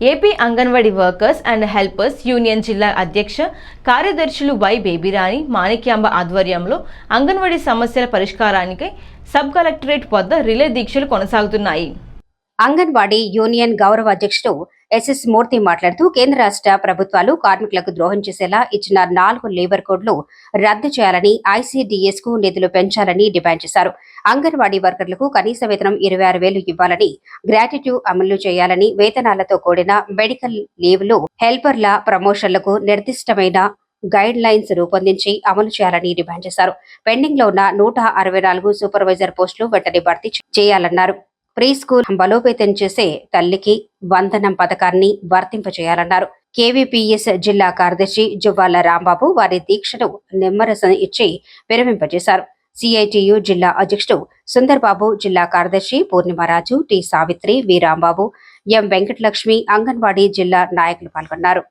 AP anganwadi workers and helpers union జిల్లా అధ్యక్ష కార్యదర్శులు వై బేబీరాణి మాణిక్యాంబ ఆధ్వర్యంలో అంగన్వాడీ సమస్యల పరిష్కారానికి సబ్ కలెక్టరేట్ వద్ద రిలే దీక్షలు కొనసాగుతున్నాయి. అంగన్వాడీ యూనియన్ గౌరవ అధ్యక్షుడు ఎస్ఎస్ మూర్తి మాట్లాడుతూ కేంద్ర రాష్ట్ర ప్రభుత్వాలు కార్మికులకు ద్రోహం చేసేలా ఇచ్చిన 4 లేబర్ కోడ్లు రద్దు చేయాలని, ఐసీడీఎస్ కు నిధులు పెంచాలని డిమాండ్ చేశారు. అంగన్వాడీ వర్కర్లకు కనీస వేతనం 26,000 ఇవ్వాలని, గ్రాట్యుటీ అమలు చేయాలని, వేతనాలతో కూడిన మెడికల్ లీవ్లు, హెల్పర్ల ప్రమోషన్లకు నిర్దిష్టమైన గైడ్ లైన్స్ రూపొందించి అమలు చేయాలని డిమాండ్ చేశారు. పెండింగ్ లో ఉన్న 164 సూపర్వైజర్ పోస్టులు వెంటనే భర్తీ చేయాలన్నారు. ప్రీ స్కూల్ బలోపేతం చేసే తల్లికి వందనం పథకాన్ని వర్తింపచేయాలన్నారు. కేవీపీఎస్ జిల్లా కార్యదర్శి జువ్వాల రాంబాబు వారి దీక్షను నిమ్మరసం ఇచ్చి విరమింపజేశారు. సిఐటియు జిల్లా అధ్యక్షుడు సుందర్బాబు, జిల్లా కార్యదర్శి పూర్ణిమరాజు, టి సావిత్రి, వి రాంబాబు, ఎం వెంకటలక్ష్మి, అంగన్వాడీ జిల్లా నాయకులు పాల్గొన్నారు.